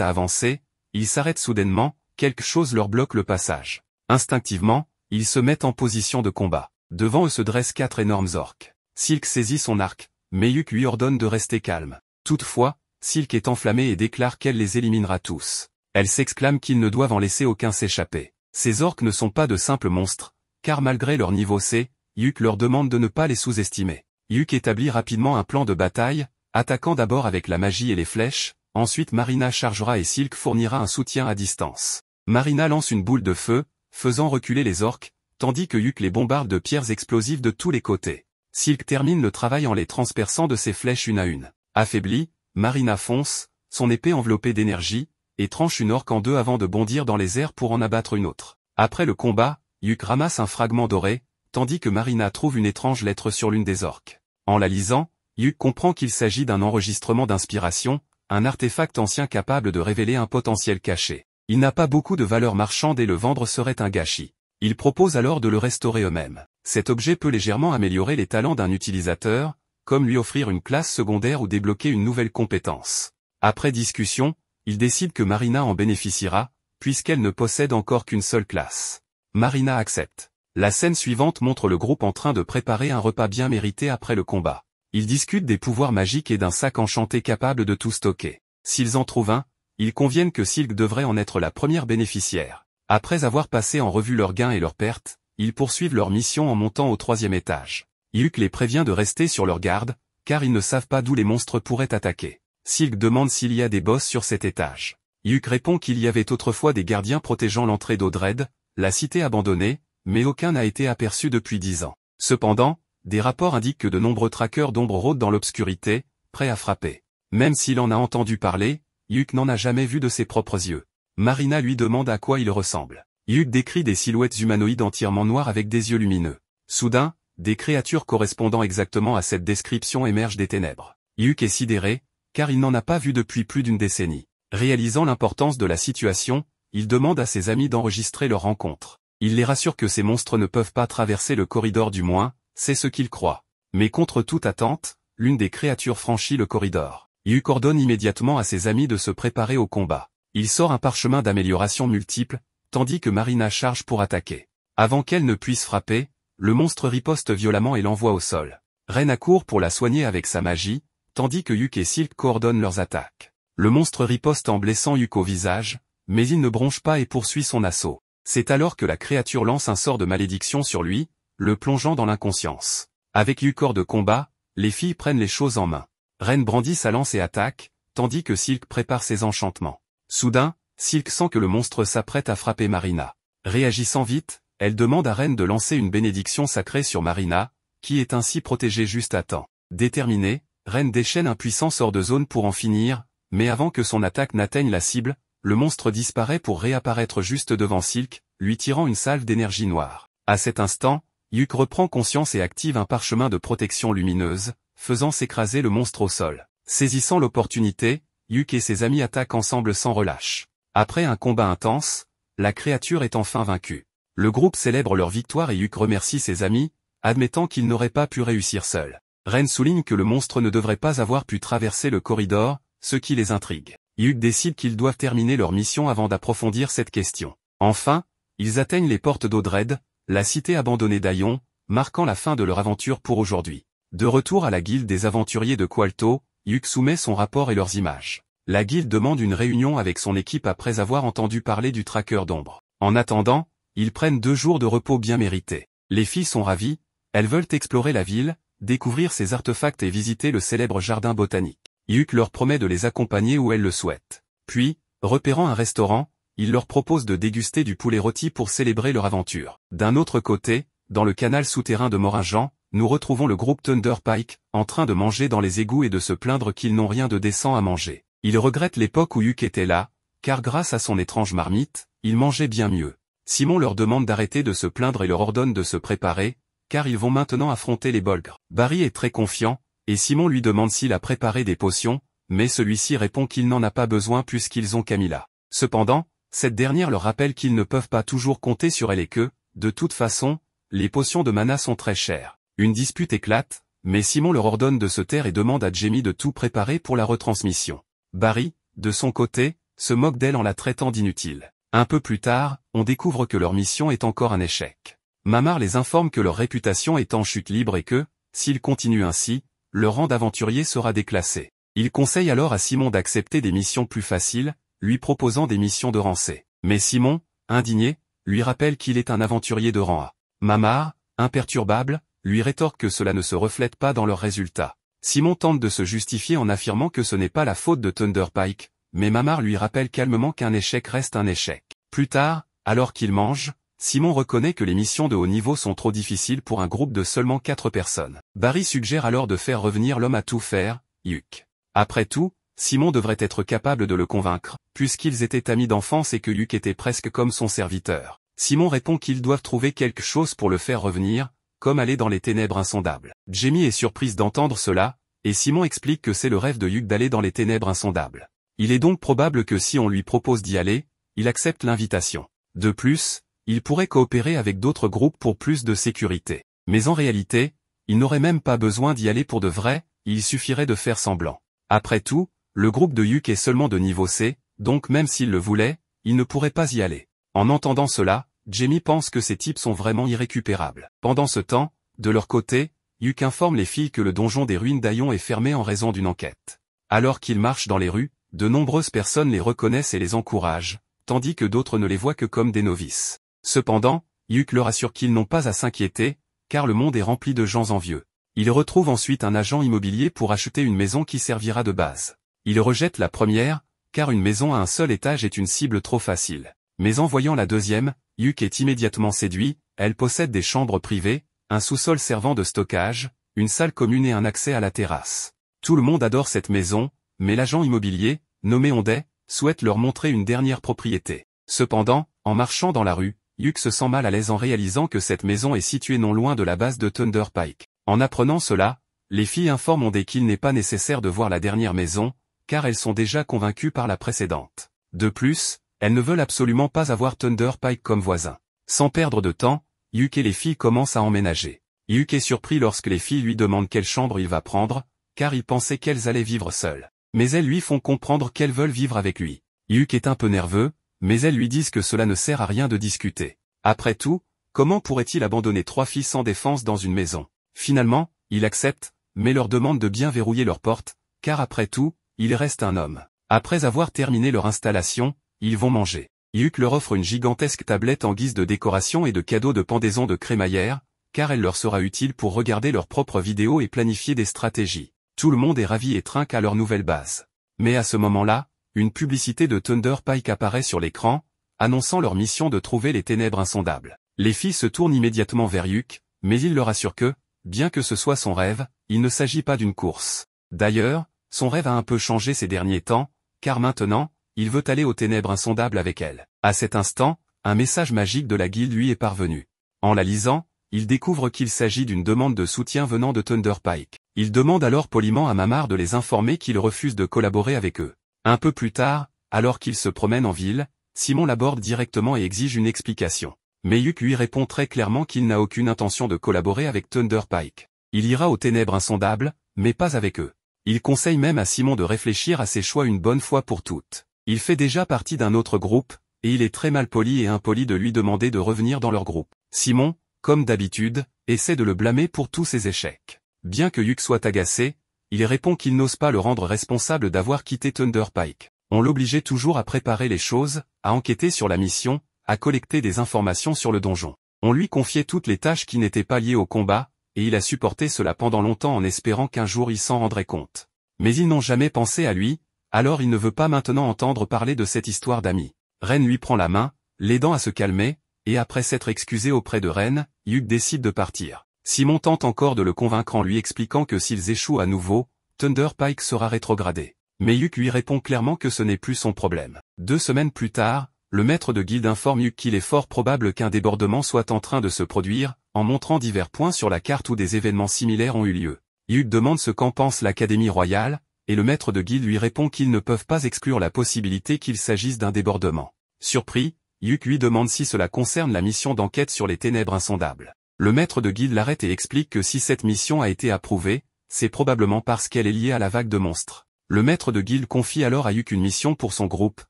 à avancer, ils s'arrêtent soudainement, quelque chose leur bloque le passage. Instinctivement, ils se mettent en position de combat. Devant eux se dressent 4 énormes orques. Silk saisit son arc, mais Yuk lui ordonne de rester calme. Toutefois, Silk est enflammée et déclare qu'elle les éliminera tous. Elle s'exclame qu'ils ne doivent en laisser aucun s'échapper. Ces orques ne sont pas de simples monstres, car malgré leur niveau C, Yuk leur demande de ne pas les sous-estimer. Yuk établit rapidement un plan de bataille, attaquant d'abord avec la magie et les flèches, ensuite Marina chargera et Silk fournira un soutien à distance. Marina lance une boule de feu, faisant reculer les orques, tandis que Yuk les bombarde de pierres explosives de tous les côtés. Silk termine le travail en les transperçant de ses flèches une à une. Affaiblie, Marina fonce, son épée enveloppée d'énergie, et tranche une orque en deux avant de bondir dans les airs pour en abattre une autre. Après le combat, Yuk ramasse un fragment doré, tandis que Marina trouve une étrange lettre sur l'une des orques. En la lisant, Yuk comprend qu'il s'agit d'un enregistrement d'inspiration, un artefact ancien capable de révéler un potentiel caché. Il n'a pas beaucoup de valeur marchande et le vendre serait un gâchis. Il propose alors de le restaurer eux-mêmes. Cet objet peut légèrement améliorer les talents d'un utilisateur, comme lui offrir une classe secondaire ou débloquer une nouvelle compétence. Après discussion, il décide que Marina en bénéficiera, puisqu'elle ne possède encore qu'une seule classe. Marina accepte. La scène suivante montre le groupe en train de préparer un repas bien mérité après le combat. Ils discutent des pouvoirs magiques et d'un sac enchanté capable de tout stocker. S'ils en trouvent un, ils conviennent que Silk devrait en être la première bénéficiaire. Après avoir passé en revue leurs gains et leurs pertes, ils poursuivent leur mission en montant au 3e étage. Yuk les prévient de rester sur leur garde, car ils ne savent pas d'où les monstres pourraient attaquer. Silk demande s'il y a des boss sur cet étage. Yuk répond qu'il y avait autrefois des gardiens protégeant l'entrée d'Odred, la cité abandonnée, mais aucun n'a été aperçu depuis 10 ans. Cependant, des rapports indiquent que de nombreux traqueurs d'ombre rôdent dans l'obscurité, prêts à frapper. Même s'il en a entendu parler, Yuk n'en a jamais vu de ses propres yeux. Marina lui demande à quoi il ressemble. Yuk décrit des silhouettes humanoïdes entièrement noires avec des yeux lumineux. Soudain, des créatures correspondant exactement à cette description émergent des ténèbres. Yuk est sidéré, car il n'en a pas vu depuis plus d'une décennie. Réalisant l'importance de la situation, il demande à ses amis d'enregistrer leur rencontre. Il les rassure que ces monstres ne peuvent pas traverser le corridor du moins, c'est ce qu'il croit. Mais contre toute attente, l'une des créatures franchit le corridor. Yuk ordonne immédiatement à ses amis de se préparer au combat. Il sort un parchemin d'amélioration multiple, tandis que Marina charge pour attaquer. Avant qu'elle ne puisse frapper, le monstre riposte violemment et l'envoie au sol. Ren accourt pour la soigner avec sa magie, tandis que Yuk et Silk coordonnent leurs attaques. Le monstre riposte en blessant Yuk au visage, mais il ne bronche pas et poursuit son assaut. C'est alors que la créature lance un sort de malédiction sur lui, le plongeant dans l'inconscience. Avec Yuk hors de combat, les filles prennent les choses en main. Ren brandit sa lance et attaque, tandis que Silk prépare ses enchantements. Soudain, Silk sent que le monstre s'apprête à frapper Marina. Réagissant vite, elle demande à Ren de lancer une bénédiction sacrée sur Marina, qui est ainsi protégée juste à temps. Déterminée, Ren déchaîne un puissant sort de zone pour en finir, mais avant que son attaque n'atteigne la cible, le monstre disparaît pour réapparaître juste devant Silk, lui tirant une salve d'énergie noire. À cet instant, Yuk reprend conscience et active un parchemin de protection lumineuse, faisant s'écraser le monstre au sol. Saisissant l'opportunité, Yuk et ses amis attaquent ensemble sans relâche. Après un combat intense, la créature est enfin vaincue. Le groupe célèbre leur victoire et Yuk remercie ses amis, admettant qu'il n'aurait pas pu réussir seul. Ren souligne que le monstre ne devrait pas avoir pu traverser le corridor, ce qui les intrigue. Yuk décide qu'ils doivent terminer leur mission avant d'approfondir cette question. Enfin, ils atteignent les portes d'Odred, la cité abandonnée d'Aion, marquant la fin de leur aventure pour aujourd'hui. De retour à la guilde des aventuriers de Qualto, Yuk soumet son rapport et leurs images. La guilde demande une réunion avec son équipe après avoir entendu parler du traqueur d'ombre. En attendant, ils prennent 2 jours de repos bien mérités. Les filles sont ravies, elles veulent explorer la ville, découvrir ses artefacts et visiter le célèbre jardin botanique. Yuk leur promet de les accompagner où elles le souhaitent. Puis, repérant un restaurant, il leur propose de déguster du poulet rôti pour célébrer leur aventure. D'un autre côté, dans le canal souterrain de Moringan, nous retrouvons le groupe Thunder Pike, en train de manger dans les égouts et de se plaindre qu'ils n'ont rien de décent à manger. Ils regrettent l'époque où Yuk était là, car grâce à son étrange marmite, ils mangeaient bien mieux. Simon leur demande d'arrêter de se plaindre et leur ordonne de se préparer, car ils vont maintenant affronter les Bolgres. Barry est très confiant, et Simon lui demande s'il a préparé des potions, mais celui-ci répond qu'il n'en a pas besoin puisqu'ils ont Camilla. Cependant, cette dernière leur rappelle qu'ils ne peuvent pas toujours compter sur elle et que, de toute façon, les potions de mana sont très chères. Une dispute éclate, mais Simon leur ordonne de se taire et demande à Jamie de tout préparer pour la retransmission. Barry, de son côté, se moque d'elle en la traitant d'inutile. Un peu plus tard, on découvre que leur mission est encore un échec. Mamar les informe que leur réputation est en chute libre et que, s'ils continuent ainsi, leur rang d'aventurier sera déclassé. Il conseille alors à Simon d'accepter des missions plus faciles, lui proposant des missions de rang C. Mais Simon, indigné, lui rappelle qu'il est un aventurier de rang A. Mamar, imperturbable, lui rétorque que cela ne se reflète pas dans leurs résultats. Simon tente de se justifier en affirmant que ce n'est pas la faute de Thunder Pike, mais Mamar lui rappelle calmement qu'un échec reste un échec. Plus tard, alors qu'ils mangent, Simon reconnaît que les missions de haut niveau sont trop difficiles pour un groupe de seulement 4 personnes. Barry suggère alors de faire revenir l'homme à tout faire, Hugh. Après tout, Simon devrait être capable de le convaincre, puisqu'ils étaient amis d'enfance et que Hugh était presque comme son serviteur. Simon répond qu'ils doivent trouver quelque chose pour le faire revenir, comme aller dans les ténèbres insondables. Jamie est surprise d'entendre cela, et Simon explique que c'est le rêve de Hugh d'aller dans les ténèbres insondables. Il est donc probable que si on lui propose d'y aller, il accepte l'invitation. De plus, il pourrait coopérer avec d'autres groupes pour plus de sécurité. Mais en réalité, il n'aurait même pas besoin d'y aller pour de vrai, il suffirait de faire semblant. Après tout, le groupe de Hugh est seulement de niveau C, donc même s'il le voulait, il ne pourrait pas y aller. En entendant cela, Jamie pense que ces types sont vraiment irrécupérables. Pendant ce temps, de leur côté, Hugh informe les filles que le donjon des ruines d'Aion est fermé en raison d'une enquête. Alors qu'ils marchent dans les rues, de nombreuses personnes les reconnaissent et les encouragent, tandis que d'autres ne les voient que comme des novices. Cependant, Hugh leur assure qu'ils n'ont pas à s'inquiéter, car le monde est rempli de gens envieux. Il retrouve ensuite un agent immobilier pour acheter une maison qui servira de base. Il rejette la première, car une maison à un seul étage est une cible trop facile. Mais en voyant la deuxième, Hugh est immédiatement séduit, elle possède des chambres privées, un sous-sol servant de stockage, une salle commune et un accès à la terrasse. Tout le monde adore cette maison, mais l'agent immobilier, nommé Honday, souhaite leur montrer une dernière propriété. Cependant, en marchant dans la rue, Hugh se sent mal à l'aise en réalisant que cette maison est située non loin de la base de Thunder Pike. En apprenant cela, les filles informent Honday qu'il n'est pas nécessaire de voir la dernière maison, car elles sont déjà convaincues par la précédente. De plus, elles ne veulent absolument pas avoir Thunder Pike comme voisin. Sans perdre de temps, Hugh et les filles commencent à emménager. Hugh est surpris lorsque les filles lui demandent quelle chambre il va prendre, car il pensait qu'elles allaient vivre seules. Mais elles lui font comprendre qu'elles veulent vivre avec lui. Hugh est un peu nerveux, mais elles lui disent que cela ne sert à rien de discuter. Après tout, comment pourrait-il abandonner 3 filles sans défense dans une maison? Finalement, il accepte, mais leur demande de bien verrouiller leur porte, car après tout, il reste un homme. Après avoir terminé leur installation, ils vont manger. Hugh leur offre une gigantesque tablette en guise de décoration et de cadeau de pendaison de crémaillère, car elle leur sera utile pour regarder leurs propres vidéos et planifier des stratégies. Tout le monde est ravi et trinque à leur nouvelle base. Mais à ce moment-là, une publicité de Thunder Pike apparaît sur l'écran, annonçant leur mission de trouver les ténèbres insondables. Les filles se tournent immédiatement vers Hugh, mais il leur assure que, bien que ce soit son rêve, il ne s'agit pas d'une course. D'ailleurs, son rêve a un peu changé ces derniers temps, car maintenant, il veut aller aux ténèbres insondables avec elle. À cet instant, un message magique de la guilde lui est parvenu. En la lisant, il découvre qu'il s'agit d'une demande de soutien venant de Thunder Pike. Il demande alors poliment à Mamar de les informer qu'il refuse de collaborer avec eux. Un peu plus tard, alors qu'il se promène en ville, Simon l'aborde directement et exige une explication. Mais Hugh lui répond très clairement qu'il n'a aucune intention de collaborer avec Thunder Pike. Il ira aux ténèbres insondables, mais pas avec eux. Il conseille même à Simon de réfléchir à ses choix une bonne fois pour toutes. Il fait déjà partie d'un autre groupe, et il est très malpoli et impoli de lui demander de revenir dans leur groupe. Simon, comme d'habitude, essaie de le blâmer pour tous ses échecs. Bien que Hugh soit agacé, il répond qu'il n'ose pas le rendre responsable d'avoir quitté Thunder Pike. On l'obligeait toujours à préparer les choses, à enquêter sur la mission, à collecter des informations sur le donjon. On lui confiait toutes les tâches qui n'étaient pas liées au combat, et il a supporté cela pendant longtemps en espérant qu'un jour il s'en rendrait compte. Mais ils n'ont jamais pensé à lui, alors il ne veut pas maintenant entendre parler de cette histoire d'amis. Ren lui prend la main, l'aidant à se calmer, et après s'être excusé auprès de Ren, Hugh décide de partir. Simon tente encore de le convaincre en lui expliquant que s'ils échouent à nouveau, Thunder Pike sera rétrogradé. Mais Hugh lui répond clairement que ce n'est plus son problème. 2 semaines plus tard, le maître de guilde informe Hugh qu'il est fort probable qu'un débordement soit en train de se produire, en montrant divers points sur la carte où des événements similaires ont eu lieu. Hugh demande ce qu'en pense l'Académie royale, et le maître de guilde lui répond qu'ils ne peuvent pas exclure la possibilité qu'il s'agisse d'un débordement. Surpris, Hugh lui demande si cela concerne la mission d'enquête sur les ténèbres insondables. Le maître de guilde l'arrête et explique que si cette mission a été approuvée, c'est probablement parce qu'elle est liée à la vague de monstres. Le maître de guilde confie alors à Hugh une mission pour son groupe,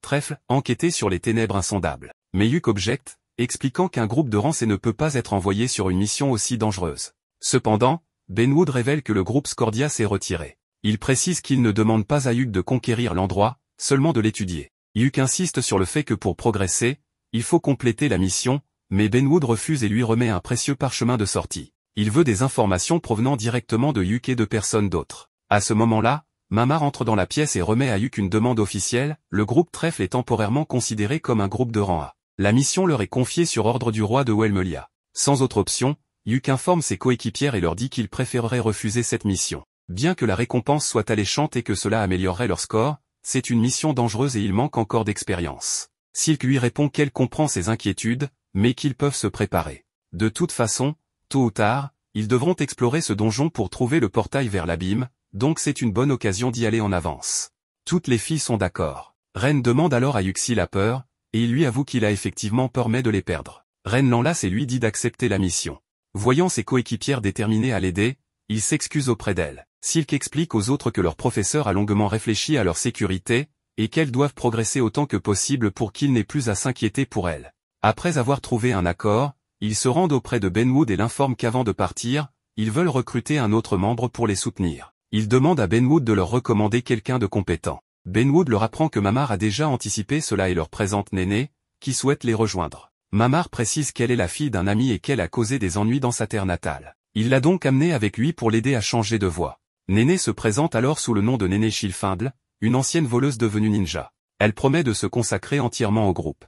Trèfle, enquêter sur les ténèbres insondables. Mais Hugh objecte, expliquant qu'un groupe de rang C ne peut pas être envoyé sur une mission aussi dangereuse. Cependant, Benwood révèle que le groupe Scordia s'est retiré. Il précise qu'il ne demande pas à Hugh de conquérir l'endroit, seulement de l'étudier. Hugh insiste sur le fait que pour progresser, il faut compléter la mission, mais Benwood refuse et lui remet un précieux parchemin de sortie. Il veut des informations provenant directement de Hugh et de personne d'autre. À ce moment-là, Mamar entre dans la pièce et remet à Hugh une demande officielle, le groupe Trèfle est temporairement considéré comme un groupe de rang A. La mission leur est confiée sur ordre du roi de Welmelia. Sans autre option, Yuk informe ses coéquipières et leur dit qu'il préférerait refuser cette mission. Bien que la récompense soit alléchante et que cela améliorerait leur score, c'est une mission dangereuse et il manque encore d'expérience. Silk lui répond qu'elle comprend ses inquiétudes, mais qu'ils peuvent se préparer. De toute façon, tôt ou tard, ils devront explorer ce donjon pour trouver le portail vers l'abîme, donc c'est une bonne occasion d'y aller en avance. Toutes les filles sont d'accord. Ren demande alors à Yuk s'il a peur, et il lui avoue qu'il a effectivement peur mais de les perdre. Ren l'enlace et lui dit d'accepter la mission. Voyant ses coéquipières déterminées à l'aider, il s'excuse auprès d'elle. Silk explique aux autres que leur professeur a longuement réfléchi à leur sécurité, et qu'elles doivent progresser autant que possible pour qu'il n'ait plus à s'inquiéter pour elles. Après avoir trouvé un accord, ils se rendent auprès de Benwood et l'informent qu'avant de partir, ils veulent recruter un autre membre pour les soutenir. Ils demandent à Benwood de leur recommander quelqu'un de compétent. Benwood leur apprend que Mamar a déjà anticipé cela et leur présente Néné, qui souhaite les rejoindre. Mamar précise qu'elle est la fille d'un ami et qu'elle a causé des ennuis dans sa terre natale. Il l'a donc amenée avec lui pour l'aider à changer de voie. Néné se présente alors sous le nom de Néné Shilfindle, une ancienne voleuse devenue ninja. Elle promet de se consacrer entièrement au groupe.